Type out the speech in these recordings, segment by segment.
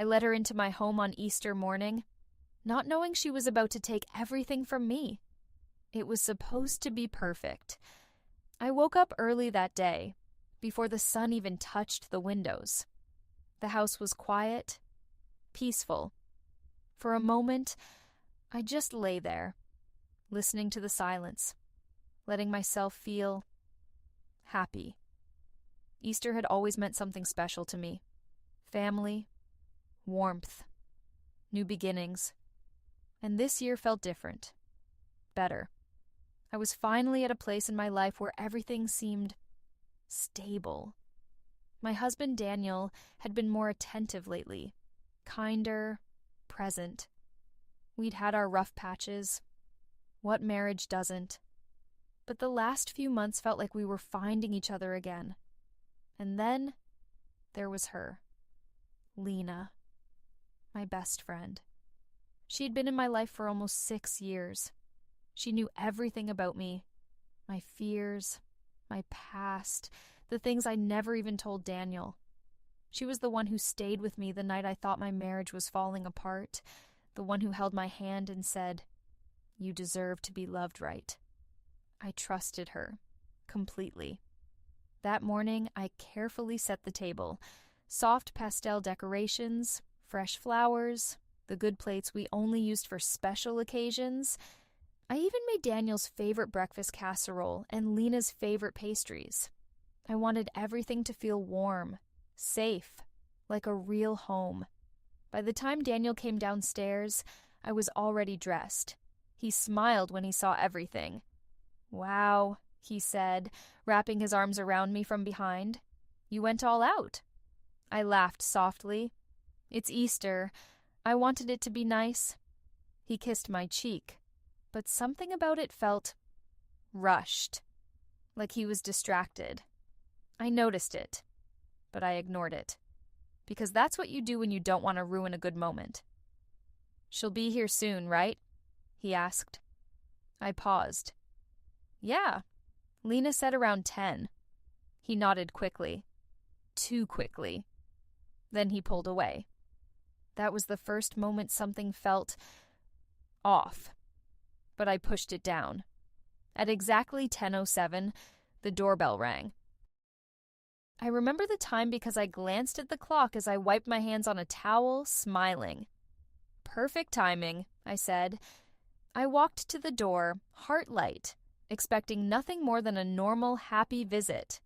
I let her into my home on Easter morning, not knowing she was about to take everything from me. It was supposed to be perfect. I woke up early that day, before the sun even touched the windows. The house was quiet, peaceful. For a moment, I just lay there, listening to the silence, letting myself feel happy. Easter had always meant something special to me. Family, warmth, new beginnings. And this year felt different, better. I was finally at a place in my life where everything seemed stable. My husband Daniel had been more attentive lately, kinder, present. We'd had our rough patches. What marriage doesn't? But the last few months felt like we were finding each other again. And then there was her, Lena, my best friend. She had been in my life for almost 6 years. She knew everything about me, my fears, my past, the things I never even told Daniel. She was the one who stayed with me the night I thought my marriage was falling apart, the one who held my hand and said, "You deserve to be loved right." I trusted her, completely. That morning, I carefully set the table. Soft pastel decorations, fresh flowers, the good plates we only used for special occasions. I even made Daniel's favorite breakfast casserole and Lena's favorite pastries. I wanted everything to feel warm, safe, like a real home. By the time Daniel came downstairs, I was already dressed. He smiled when he saw everything. "Wow," he said, wrapping his arms around me from behind. "You went all out." I laughed softly. "It's Easter. I wanted it to be nice." He kissed my cheek, but something about it felt rushed, like he was distracted. I noticed it, but I ignored it, because that's what you do when you don't want to ruin a good moment. "She'll be here soon, right?" he asked. I paused. "Yeah," Lena said around 10. He nodded quickly. Too quickly. Then he pulled away. That was the first moment something felt off, but I pushed it down. At exactly 10:07, the doorbell rang. I remember the time because I glanced at the clock as I wiped my hands on a towel, smiling. "Perfect timing," I said. I walked to the door, heart light, expecting nothing more than a normal, happy visit.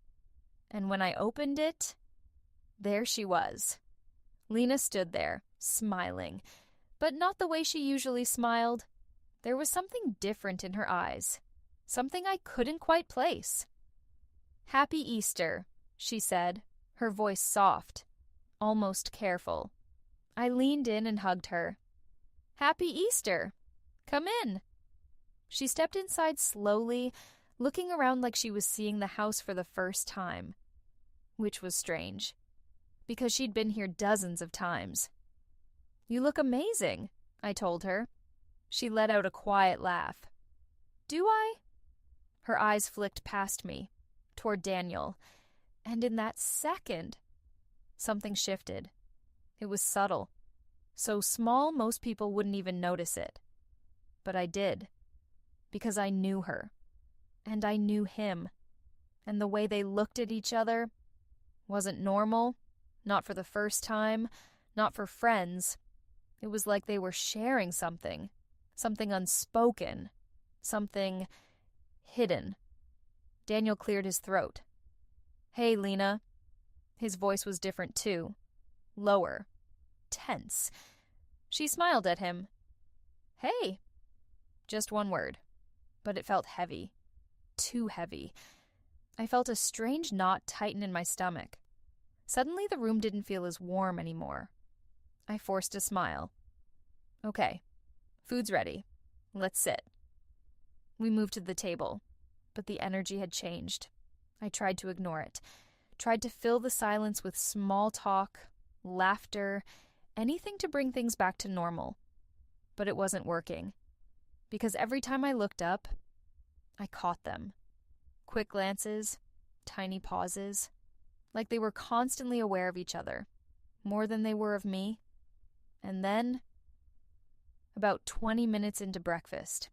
And when I opened it, there she was. Lena stood there, smiling, but not the way she usually smiled. There was something different in her eyes, something I couldn't quite place. "Happy Easter," she said, her voice soft, almost careful. I leaned in and hugged her. "Happy Easter! Come in." She stepped inside slowly, looking around like she was seeing the house for the first time, which was strange, because she'd been here dozens of times. "You look amazing," I told her. She let out a quiet laugh. "Do I?" Her eyes flicked past me, toward Daniel, and in that second, something shifted. It was subtle, so small most people wouldn't even notice it. But I did, because I knew her, and I knew him, and the way they looked at each other wasn't normal, not for the first time, not for friends. It was like they were sharing something unspoken, something hidden. Daniel cleared his throat. "Hey, Lena." His voice was different too, lower, tense. She smiled at him. "Hey." Just one word, but it felt heavy, too heavy. I felt a strange knot tighten in my stomach. Suddenly the room didn't feel as warm anymore. I forced a smile. "Okay, food's ready. Let's sit." We moved to the table, but the energy had changed. I tried to ignore it, tried to fill the silence with small talk, laughter, anything to bring things back to normal. But it wasn't working, because every time I looked up, I caught them. Quick glances, tiny pauses, like they were constantly aware of each other, more than they were of me. And then, about 20 minutes into breakfast,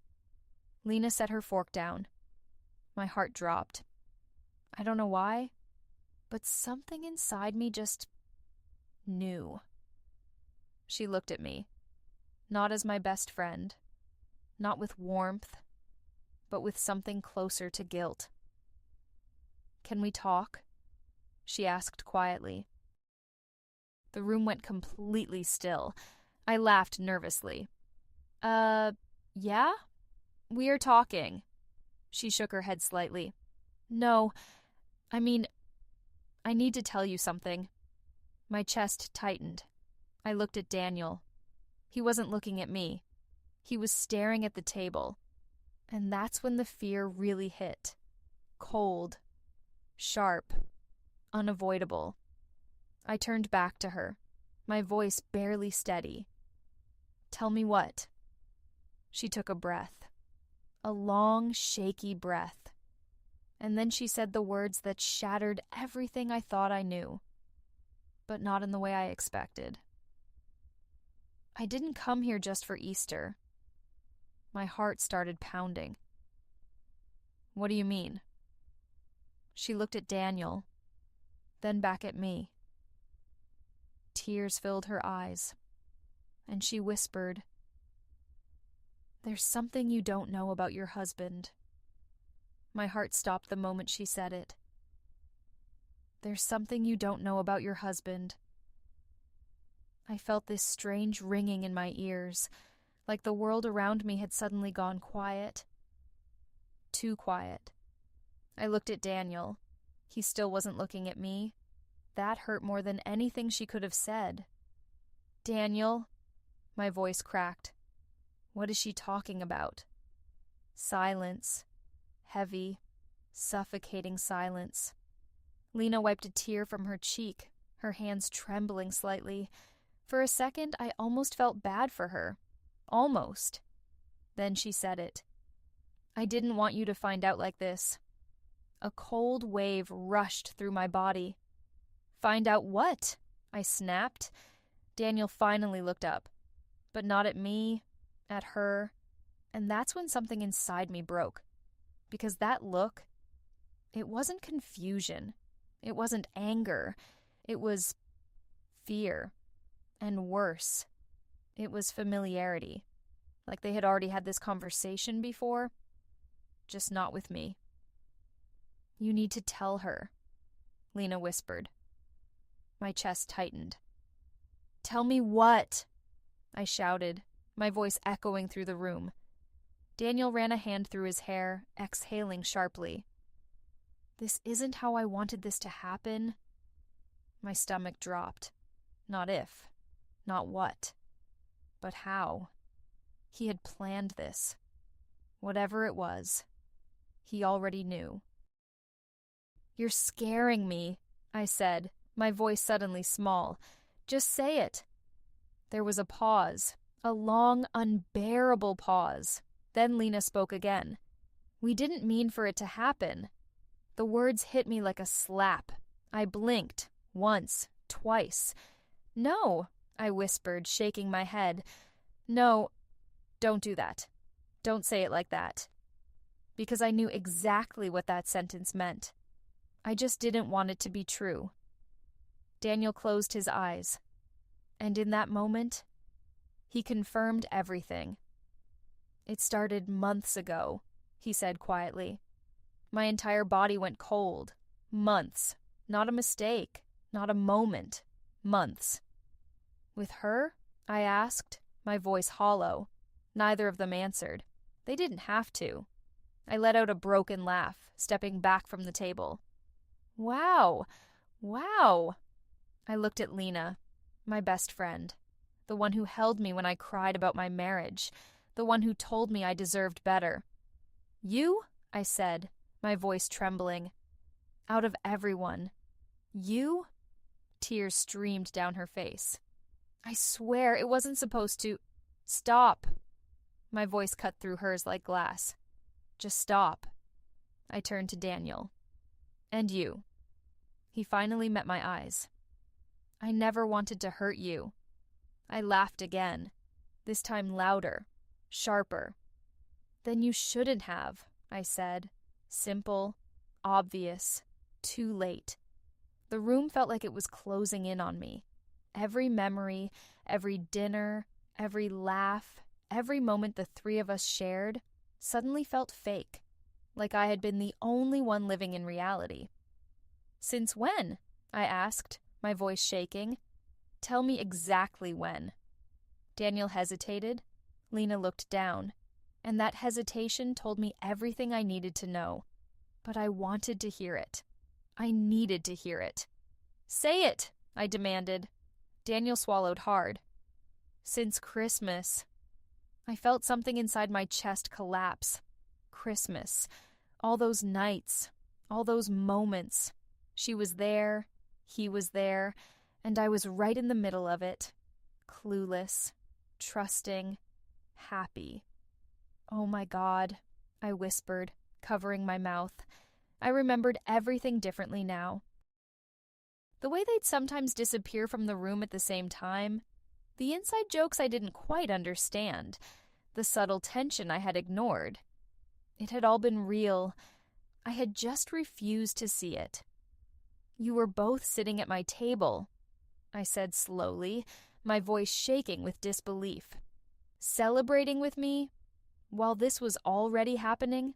Lena set her fork down. My heart dropped. I don't know why, but something inside me just knew. She looked at me, not as my best friend, not with warmth, but with something closer to guilt. "Can we talk?" she asked quietly. The room went completely still. I laughed nervously. Yeah? We are talking." She shook her head slightly. "No, I need to tell you something." My chest tightened. I looked at Daniel. He wasn't looking at me. He was staring at the table. And that's when the fear really hit. Cold. Sharp. Unavoidable. I turned back to her, my voice barely steady. "Tell me what?" She took a breath. A long, shaky breath. And then she said the words that shattered everything I thought I knew. But not in the way I expected. "I didn't come here just for Easter." My heart started pounding. "What do you mean?" She looked at Daniel, then back at me. Tears filled her eyes, and she whispered, "There's something you don't know about your husband." My heart stopped the moment she said it. "There's something you don't know about your husband." I felt this strange ringing in my ears, like the world around me had suddenly gone quiet. Too quiet. I looked at Daniel. He still wasn't looking at me. That hurt more than anything she could have said. "Daniel," my voice cracked. "What is she talking about?" Silence. Heavy, suffocating silence. Lena wiped a tear from her cheek, her hands trembling slightly. For a second, I almost felt bad for her. Almost. Then she said it. "I didn't want you to find out like this." A cold wave rushed through my body. "Find out what?" I snapped. Daniel finally looked up, but not at me, at her, and that's when something inside me broke. Because that look, it wasn't confusion, it wasn't anger, it was fear, and worse, it was familiarity. Like they had already had this conversation before, just not with me. "You need to tell her," Lena whispered. My chest tightened. "Tell me what?" I shouted, my voice echoing through the room. Daniel ran a hand through his hair, exhaling sharply. "This isn't how I wanted this to happen." My stomach dropped. Not if, not what, but how. He had planned this. Whatever it was, he already knew. "You're scaring me," I said, my voice suddenly small. "Just say it." There was a pause, a long, unbearable pause. Then Lena spoke again. "We didn't mean for it to happen." The words hit me like a slap. I blinked, once, twice. "No," I whispered, shaking my head. "No, don't do that. Don't say it like that." Because I knew exactly what that sentence meant. I just didn't want it to be true. Daniel closed his eyes. And in that moment, he confirmed everything. "It started months ago," he said quietly. My entire body went cold. Months. Not a mistake. Not a moment. Months. "With her?" I asked, my voice hollow. Neither of them answered. They didn't have to. I let out a broken laugh, stepping back from the table. Wow. Wow. I looked at Lena, my best friend, the one who held me when I cried about my marriage, the one who told me I deserved better. "You?" I said, my voice trembling. "Out of everyone. You?" Tears streamed down her face. "I swear it wasn't supposed to—" "Stop." My voice cut through hers like glass. "Just stop." I turned to Daniel. "And you." He finally met my eyes. "I never wanted to hurt you." I laughed again, this time louder, sharper. Then you shouldn't have, I said. Simple, obvious, too late. The room felt like it was closing in on me. Every memory, every dinner, every laugh, every moment the three of us shared suddenly felt fake, like I had been the only one living in reality. Since when? I asked, my voice shaking. Tell me exactly when. Daniel hesitated. Lena looked down, and that hesitation told me everything I needed to know. But I wanted to hear it. I needed to hear it. Say it, I demanded. Daniel swallowed hard. Since Christmas. I felt something inside my chest collapse. Christmas. All those nights. All those moments. She was there. He was there. And I was right in the middle of it. Clueless. Trusting. Happy. Oh my God, I whispered, covering my mouth. I remembered everything differently now. The way they'd sometimes disappear from the room at the same time, the inside jokes I didn't quite understand, the subtle tension I had ignored. It had all been real. I had just refused to see it. You were both sitting at my table, I said slowly, my voice shaking with disbelief. Celebrating with me while this was already happening?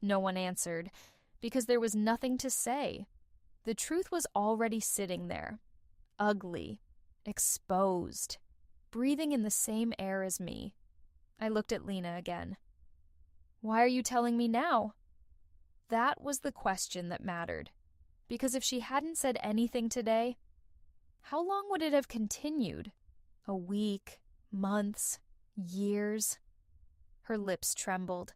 No one answered, because there was nothing to say. The truth was already sitting there, ugly, exposed, breathing in the same air as me. I looked at Lena again. Why are you telling me now? That was the question that mattered, because if she hadn't said anything today, how long would it have continued? A week, months, years? Her lips trembled.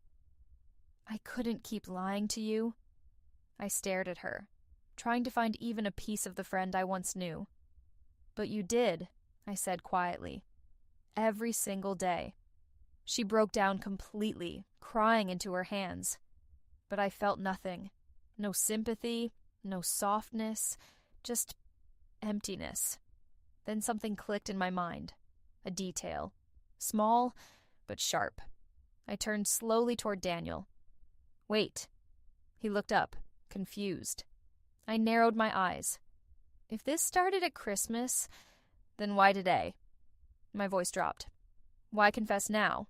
I couldn't keep lying to you. I stared at her, trying to find even a piece of the friend I once knew. But you did, I said quietly. Every single day. She broke down completely, crying into her hands. But I felt nothing. No sympathy, no softness, just emptiness. Then something clicked in my mind. A detail. Small, but sharp. I turned slowly toward Daniel. Wait. He looked up, confused. I narrowed my eyes. If this started at Christmas, then why today? My voice dropped. Why confess now?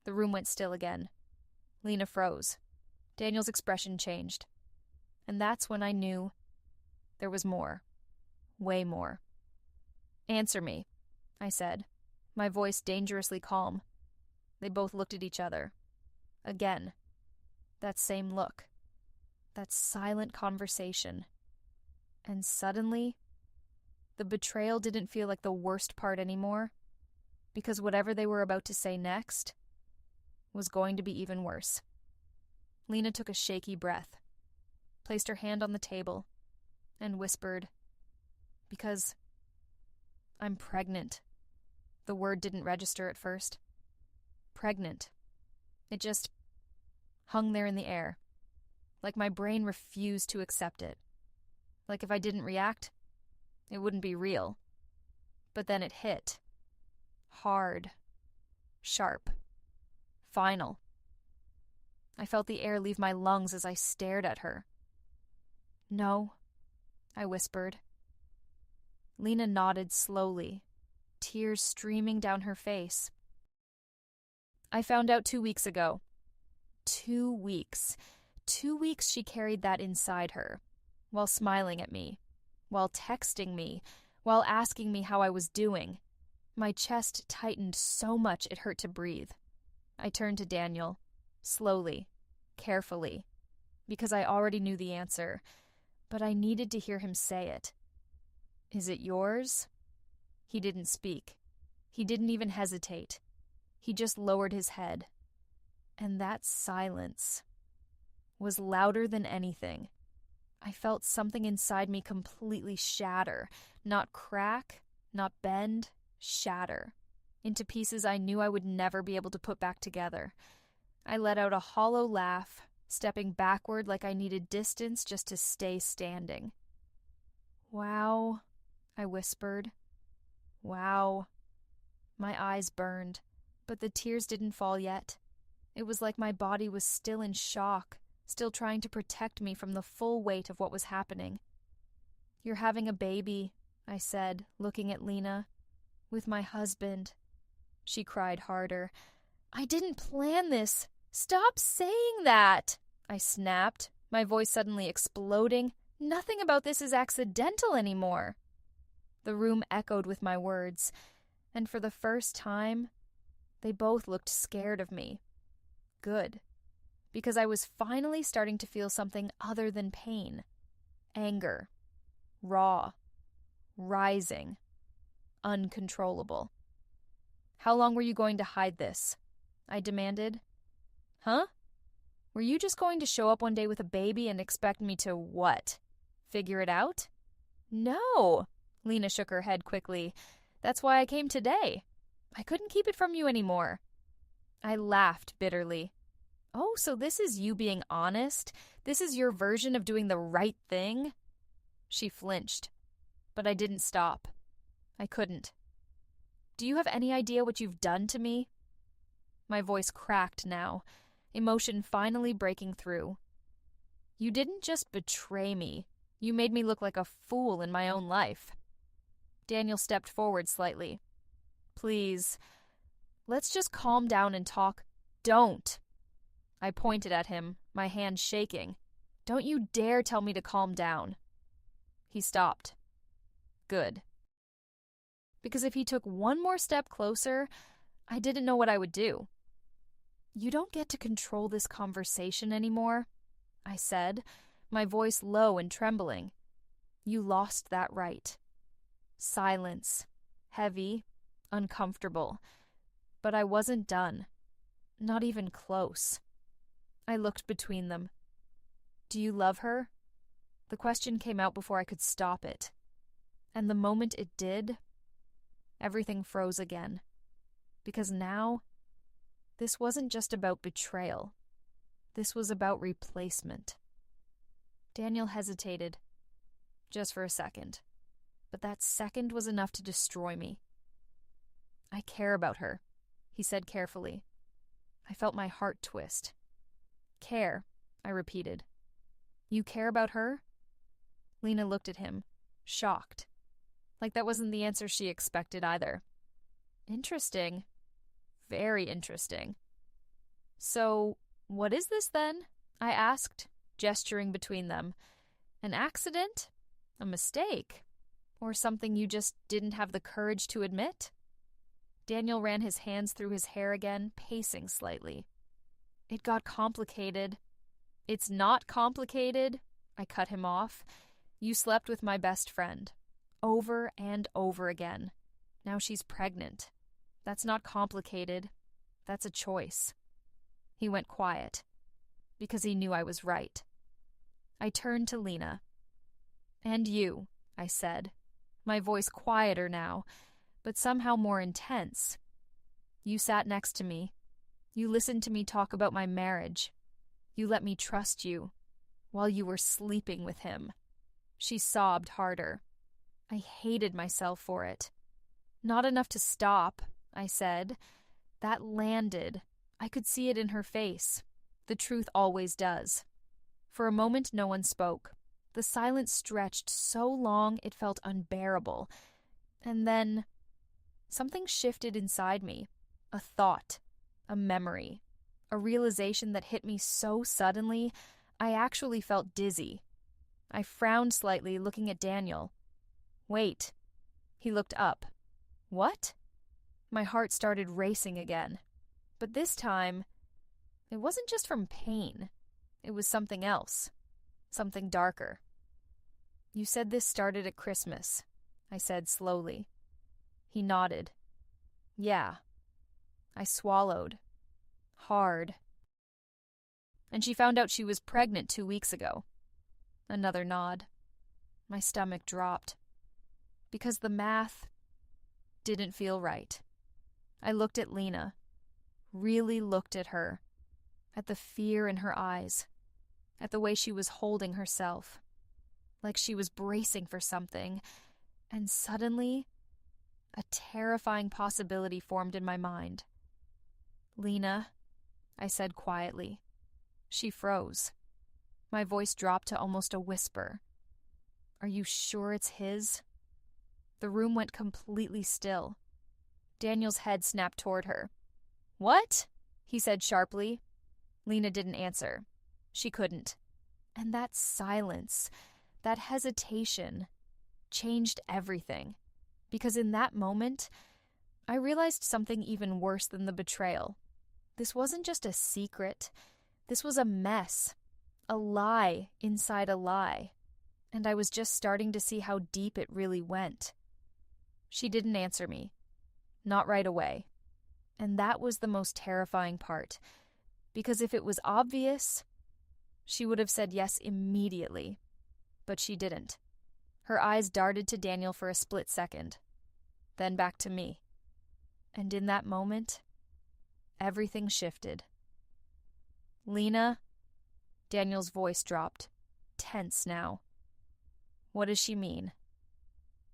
The room went still again. Lena froze. Daniel's expression changed. And that's when I knew there was more. Way more. Answer me, I said, my voice dangerously calm. They both looked at each other. Again. That same look. That silent conversation. And suddenly, the betrayal didn't feel like the worst part anymore, because whatever they were about to say next was going to be even worse. Lena took a shaky breath, placed her hand on the table, and whispered, because I'm pregnant. The word didn't register at first. Pregnant. It just hung there in the air, like my brain refused to accept it. Like if I didn't react, it wouldn't be real. But then it hit. Hard. Sharp. Final. I felt the air leave my lungs as I stared at her. No, I whispered. Lena nodded slowly, tears streaming down her face. I found out 2 weeks ago. 2 weeks. 2 weeks she carried that inside her, while smiling at me, while texting me, while asking me how I was doing. My chest tightened so much it hurt to breathe. I turned to Daniel, slowly, carefully, because I already knew the answer, but I needed to hear him say it. Is it yours? He didn't speak. He didn't even hesitate. He just lowered his head. And that silence was louder than anything. I felt something inside me completely shatter, not crack, not bend, shatter, into pieces I knew I would never be able to put back together. I let out a hollow laugh, stepping backward like I needed distance just to stay standing. Wow, I whispered. Wow. My eyes burned, but the tears didn't fall yet. It was like my body was still in shock, still trying to protect me from the full weight of what was happening. "You're having a baby," I said, looking at Lena. "With my husband." She cried harder. "I didn't plan this. Stop saying that," I snapped, my voice suddenly exploding. "Nothing about this is accidental anymore." The room echoed with my words, and for the first time, they both looked scared of me. Good, because I was finally starting to feel something other than pain. Anger. Raw. Rising. Uncontrollable. "How long were you going to hide this?" I demanded. "Huh? Were you just going to show up one day with a baby and expect me to what? Figure it out?" "No," Lena shook her head quickly. "That's why I came today. I couldn't keep it from you anymore." I laughed bitterly. "Oh, so this is you being honest? This is your version of doing the right thing?" She flinched, but I didn't stop. I couldn't. "Do you have any idea what you've done to me?" My voice cracked now, emotion finally breaking through. "You didn't just betray me. You made me look like a fool in my own life." Daniel stepped forward slightly. "Please, let's just calm down and talk." "Don't!" I pointed at him, my hand shaking. "Don't you dare tell me to calm down." He stopped. Good. Because if he took one more step closer, I didn't know what I would do. "You don't get to control this conversation anymore," I said, my voice low and trembling. "You lost that right." Silence. Heavy. Uncomfortable. But I wasn't done. Not even close. I looked between them. "Do you love her?" The question came out before I could stop it. And the moment it did, everything froze again. Because now, this wasn't just about betrayal. This was about replacement. Daniel hesitated. Just for a second. But that second was enough to destroy me. "I care about her," he said carefully. I felt my heart twist. "Care," I repeated. "You care about her?" Lena looked at him, shocked. Like that wasn't the answer she expected either. "Interesting. Very interesting." "So, what is this then?" I asked, gesturing between them. "An accident? A mistake? Or something you just didn't have the courage to admit?" Daniel ran his hands through his hair again, pacing slightly. "It got complicated." "It's not complicated," I cut him off. "You slept with my best friend. Over and over again. Now she's pregnant. That's not complicated. That's a choice." He went quiet, because he knew I was right. I turned to Lena. "And you," I said, my voice quieter now, but somehow more intense. "You sat next to me. You listened to me talk about my marriage. You let me trust you, while you were sleeping with him." She sobbed harder. I hated myself for it. "Not enough to stop," I said. That landed. I could see it in her face. The truth always does. For a moment, no one spoke. The silence stretched so long it felt unbearable. And then, something shifted inside me. A thought. A memory. A realization that hit me so suddenly, I actually felt dizzy. I frowned slightly, looking at Daniel. "Wait." He looked up. "What?" My heart started racing again. But this time, it wasn't just from pain. It was something else. Something darker. "You said this started at Christmas," I said slowly. He nodded. "Yeah." I swallowed. Hard. "And she found out she was pregnant 2 weeks ago." Another nod. My stomach dropped. Because the math didn't feel right. I looked at Lena. Really looked at her. At the fear in her eyes. At the way she was holding herself. Like she was bracing for something. And suddenly, A terrifying possibility formed in my mind. "Lena," I said quietly. She froze. My voice dropped to almost a whisper. "Are you sure it's his?" The room went completely still. Daniel's head snapped toward her. "What?" he said sharply. Lena didn't answer. She couldn't. And that silence, that hesitation, changed everything. Because in that moment, I realized something even worse than the betrayal. This wasn't just a secret. This was a mess. A lie inside a lie. And I was just starting to see how deep it really went. She didn't answer me. Not right away. And that was the most terrifying part. Because if it was obvious, she would have said yes immediately. But she didn't. Her eyes darted to Daniel for a split second. Then back to me. And in that moment, everything shifted. "Lena?" Daniel's voice dropped, tense now. "What does she mean?"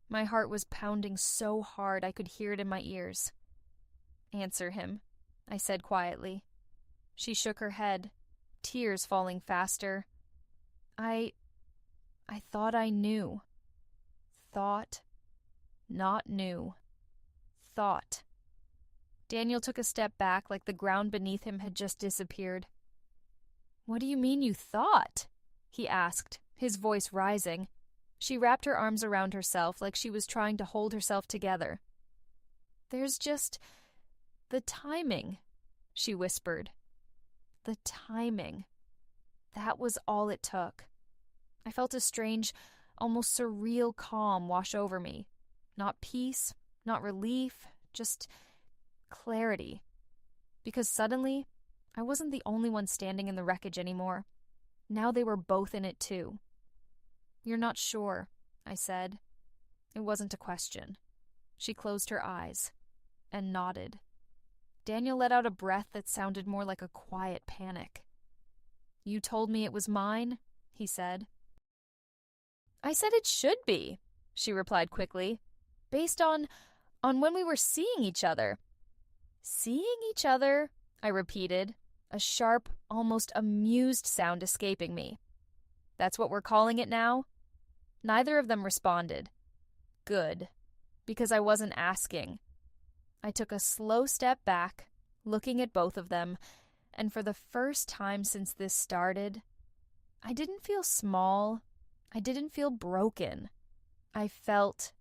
My heart was pounding so hard I could hear it in my ears. "Answer him," I said quietly. She shook her head, tears falling faster. I thought I knew. Thought, not knew. Thought. Daniel took a step back like the ground beneath him had just disappeared. "What do you mean you thought?" he asked, his voice rising. She wrapped her arms around herself like she was trying to hold herself together. "There's just the timing," she whispered. The timing. That was all it took. I felt a strange, almost surreal calm wash over me. Not peace, not relief, just clarity. Because suddenly, I wasn't the only one standing in the wreckage anymore. Now they were both in it too. "You're not sure," I said. It wasn't a question. She closed her eyes and nodded. Daniel let out a breath that sounded more like a quiet panic. "You told me it was mine," he said. "I said it should be," she replied quickly, "based on when we were seeing each other." "Seeing each other?" I repeated, a sharp, almost amused sound escaping me. "That's what we're calling it now?" Neither of them responded. Good, because I wasn't asking. I took a slow step back, looking at both of them, and for the first time since this started, I didn't feel small. I didn't feel broken. I felt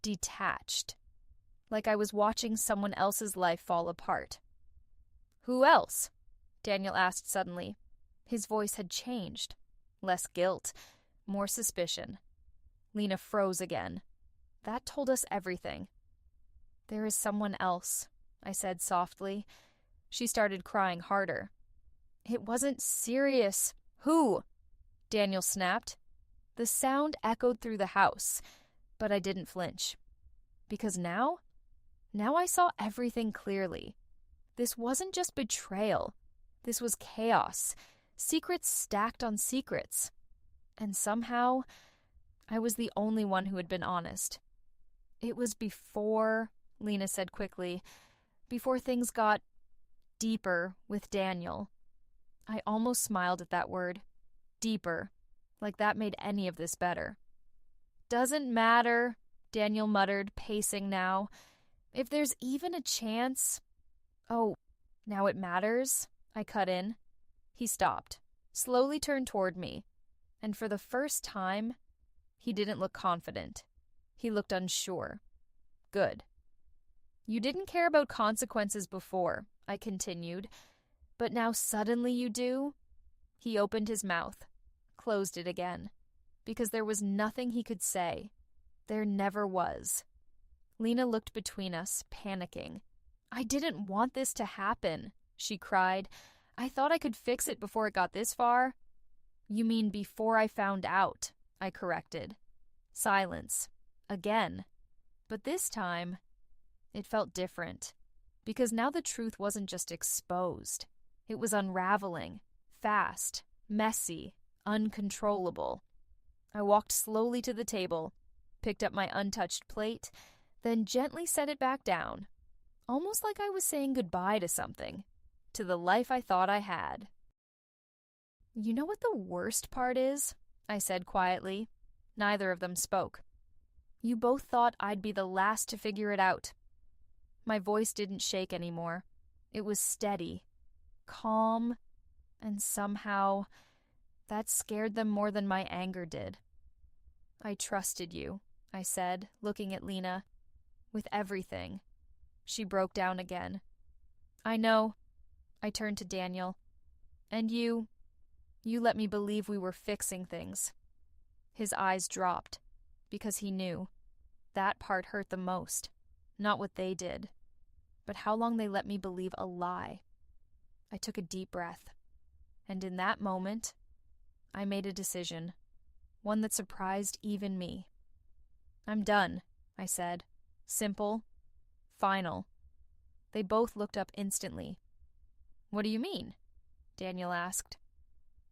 detached, like I was watching someone else's life fall apart. "Who else?" Daniel asked suddenly. His voice had changed. Less guilt, more suspicion. Lena froze again. That told us everything. "There is someone else," I said softly. She started crying harder. "It wasn't serious." "Who?" Daniel snapped. The sound echoed through the house, but I didn't flinch. Because now I saw everything clearly. This wasn't just betrayal. This was chaos. Secrets stacked on secrets. And somehow, I was the only one who had been honest. "It was before," Lena said quickly, "before things got deeper with Daniel." I almost smiled at that word. Deeper. Like that made any of this better. "Doesn't matter," Daniel muttered, pacing now. "If there's even a chance—" "Oh, now it matters," I cut in. He stopped, slowly turned toward me, and for the first time, he didn't look confident. He looked unsure. Good. "You didn't care about consequences before," I continued, "but now suddenly you do?" He opened his mouth, closed it again, because there was nothing he could say. There never was. Lena looked between us, panicking. "I didn't want this to happen," she cried. "I thought I could fix it before it got this far." "You mean before I found out," I corrected. Silence. Again. But this time, it felt different. Because now the truth wasn't just exposed. It was unraveling. Fast. Messy. Uncontrollable. I walked slowly to the table, picked up my untouched plate, then gently set it back down, almost like I was saying goodbye to something, to the life I thought I had. "You know what the worst part is?" I said quietly. Neither of them spoke. "You both thought I'd be the last to figure it out." My voice didn't shake anymore. It was steady, calm, and somehow that scared them more than my anger did. "I trusted you," I said, looking at Lena. "With everything." She broke down again. "I know." I turned to Daniel. "And you let me believe we were fixing things." His eyes dropped, because he knew. That part hurt the most, not what they did, but how long they let me believe a lie. I took a deep breath, and in that moment, I made a decision, one that surprised even me. "I'm done," I said. Simple, final. They both looked up instantly. "What do you mean?" Daniel asked.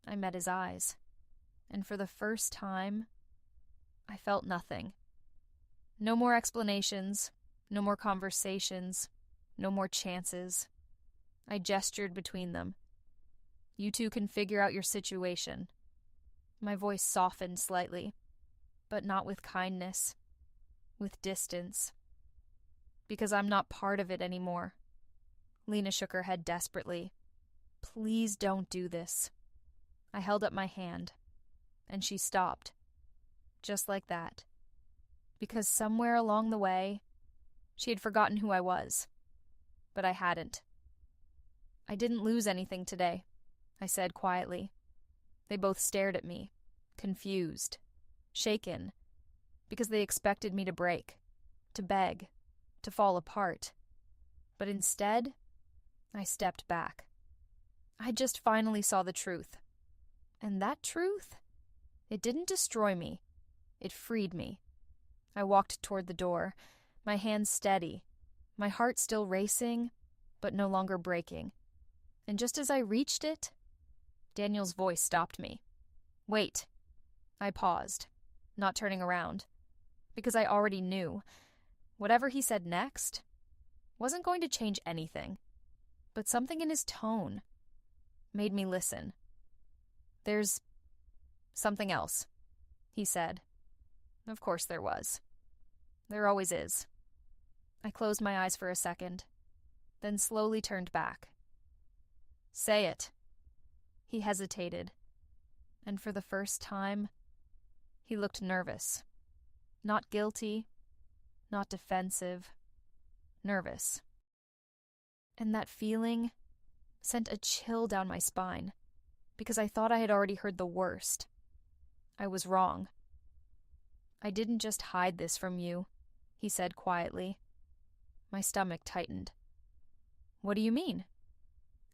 I met his eyes, and for the first time, I felt nothing. No more explanations, no more conversations, no more chances. I gestured between them. "You two can figure out your situation." My voice softened slightly, but not with kindness, with distance. "Because I'm not part of it anymore." Lena shook her head desperately. "Please don't do this." I held up my hand, and she stopped, just like that. Because somewhere along the way, she had forgotten who I was, but I hadn't. "I didn't lose anything today," I said quietly. They both stared at me, confused, shaken, because they expected me to break, to beg, to fall apart. But instead, I stepped back. I just finally saw the truth. And that truth, it didn't destroy me. It freed me. I walked toward the door, my hands steady, my heart still racing, but no longer breaking. And just as I reached it, Daniel's voice stopped me. "Wait." I paused, not turning around, because I already knew whatever he said next wasn't going to change anything. But something in his tone made me listen. "There's something else," he said. Of course there was. There always is. I closed my eyes for a second, then slowly turned back. "Say it." He hesitated, and for the first time, he looked nervous. Not guilty, not defensive, nervous. And that feeling sent a chill down my spine, because I thought I had already heard the worst. I was wrong. "I didn't just hide this from you," he said quietly. My stomach tightened. "What do you mean?"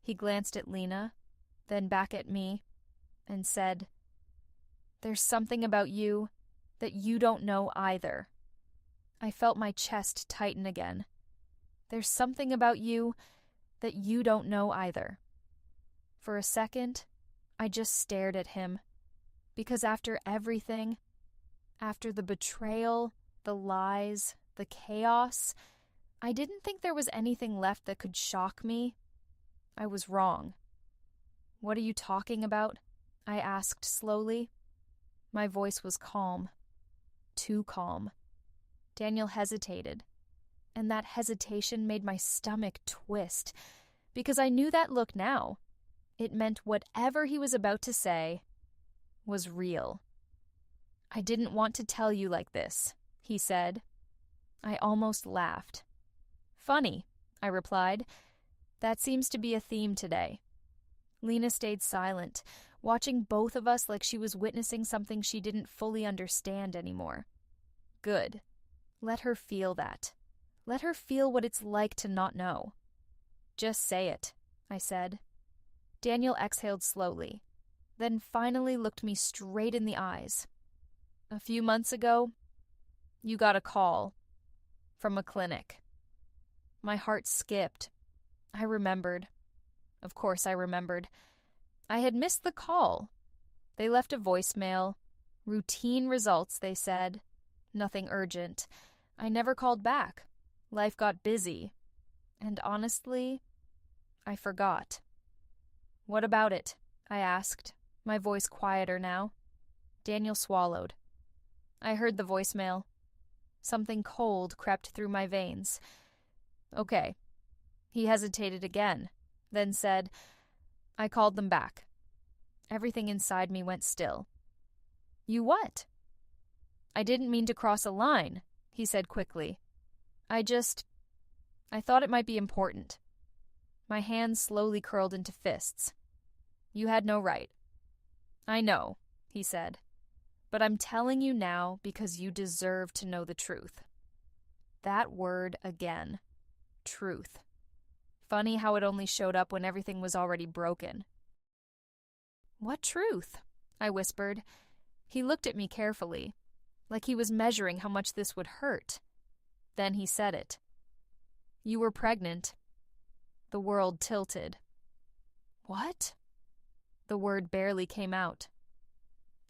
He glanced at Lena, then back at me, and said, "There's something about you that you don't know either." I felt my chest tighten again. "There's something about you that you don't know either." For a second, I just stared at him, because after everything, after the betrayal, the lies, the chaos, I didn't think there was anything left that could shock me. I was wrong. "What are you talking about?" I asked slowly. My voice was calm. Too calm. Daniel hesitated, and that hesitation made my stomach twist, because I knew that look now. It meant whatever he was about to say was real. "I didn't want to tell you like this," he said. I almost laughed. "Funny," I replied. "That seems to be a theme today." Lena stayed silent, watching both of us like she was witnessing something she didn't fully understand anymore. Good. Let her feel that. Let her feel what it's like to not know. "Just say it," I said. Daniel exhaled slowly, then finally looked me straight in the eyes. "A few months ago, you got a call from a clinic." My heart skipped. I remembered. Of course I remembered. I had missed the call. They left a voicemail. Routine results, they said. Nothing urgent. I never called back. Life got busy. And honestly, I forgot. What about it? I asked, my voice quieter now. Daniel swallowed. I heard the voicemail. Something cold crept through my veins. Okay. He hesitated again, then said, I called them back. Everything inside me went still. You what? I didn't mean to cross a line, he said quickly. I thought it might be important. My hands slowly curled into fists. You had no right. I know, he said, but I'm telling you now because you deserve to know the truth. That word again. Truth. Funny how it only showed up when everything was already broken. What truth? I whispered. He looked at me carefully, like he was measuring how much this would hurt. Then he said it. You were pregnant. The world tilted. What? The word barely came out.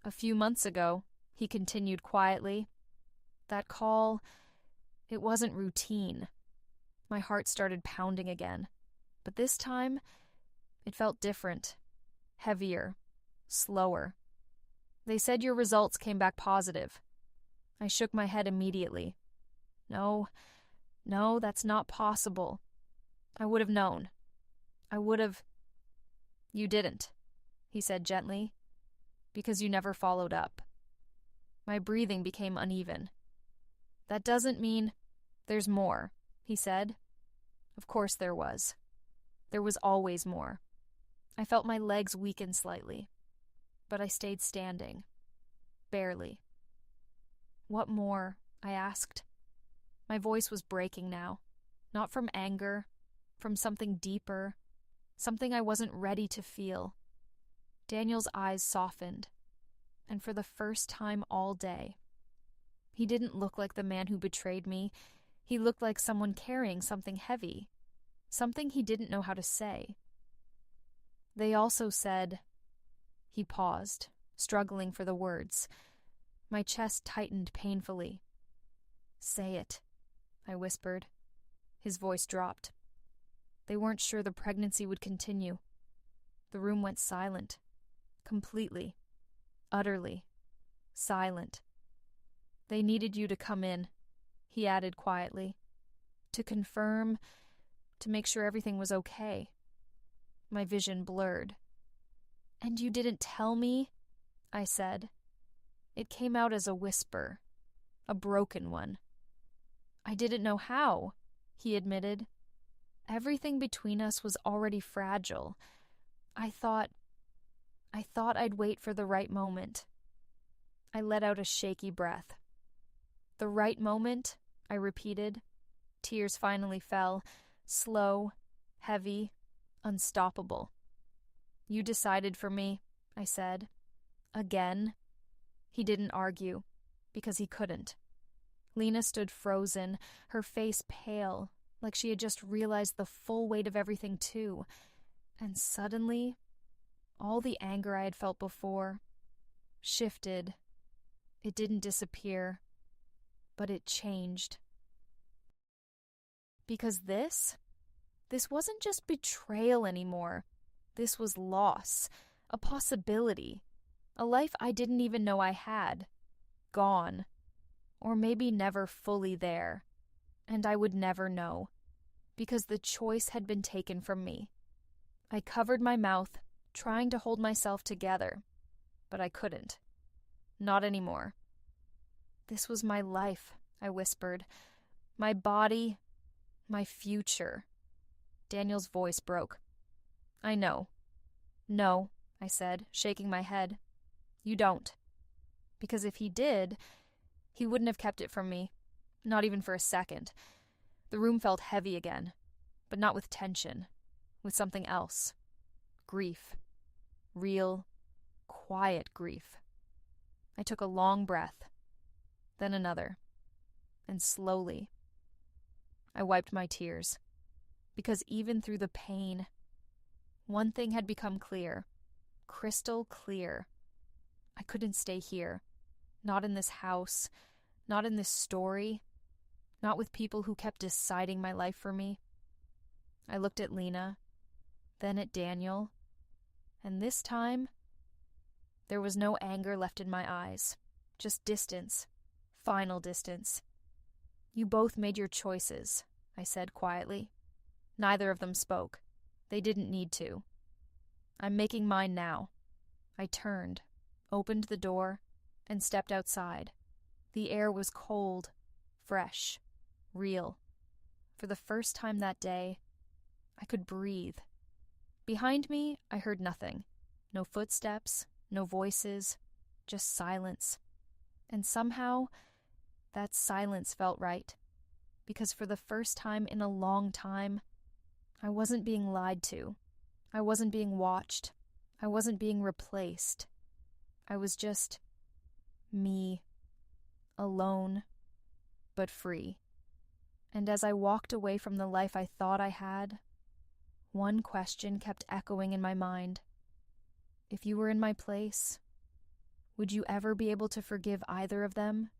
A few months ago, he continued quietly. That call, it wasn't routine. My heart started pounding again. But this time, it felt different. Heavier. Slower. They said your results came back positive. I shook my head immediately. No, that's not possible. I would have known. You didn't, he said gently, because you never followed up. My breathing became uneven. That doesn't mean there's more, he said. Of course there was. There was always more. I felt my legs weaken slightly, but I stayed standing. Barely. What more? I asked. My voice was breaking now, not from anger, from something deeper, something I wasn't ready to feel. Daniel's eyes softened, and for the first time all day. He didn't look like the man who betrayed me. He looked like someone carrying something heavy, something he didn't know how to say. They also said... He paused, struggling for the words. My chest tightened painfully. Say it, I whispered. His voice dropped. They weren't sure the pregnancy would continue. The room went silent. Completely. Utterly. Silent. They needed you to come in, he added quietly. To confirm, to make sure everything was okay. My vision blurred. And you didn't tell me? I said. It came out as a whisper. A broken one. I didn't know how, he admitted. Everything between us was already fragile. I thought I'd wait for the right moment. I let out a shaky breath. The right moment, I repeated. Tears finally fell, slow, heavy, unstoppable. You decided for me, I said. Again. He didn't argue, because he couldn't. Lena stood frozen, her face pale, like she had just realized the full weight of everything too. And suddenly, all the anger I had felt before shifted. It didn't disappear, but it changed. Because this wasn't just betrayal anymore. This was loss, a possibility, a life I didn't even know I had. Gone. Or maybe never fully there. And I would never know, because the choice had been taken from me. I covered my mouth, trying to hold myself together, but I couldn't. Not anymore. This was my life, I whispered. My body, my future. Daniel's voice broke. I know. No, I said, shaking my head. You don't. Because if he did, he wouldn't have kept it from me. Not even for a second. The room felt heavy again, but not with tension. With something else. Grief. Real, quiet grief. I took a long breath. Then another. And slowly, I wiped my tears. Because even through the pain, one thing had become clear. Crystal clear. I couldn't stay here. Not in this house. Not in this story. not with people who kept deciding my life for me. I looked at Lena, then at Daniel, and this time, there was no anger left in my eyes, just distance, final distance. You both made your choices, I said quietly. Neither of them spoke. They didn't need to. I'm making mine now. I turned, opened the door, and stepped outside. The air was cold, fresh, real. For the first time that day, I could breathe. Behind me, I heard nothing. No footsteps, no voices, just silence. And somehow, that silence felt right. Because for the first time in a long time, I wasn't being lied to. I wasn't being watched. I wasn't being replaced. I was just me, alone, but free. And as I walked away from the life I thought I had, one question kept echoing in my mind. If you were in my place, would you ever be able to forgive either of them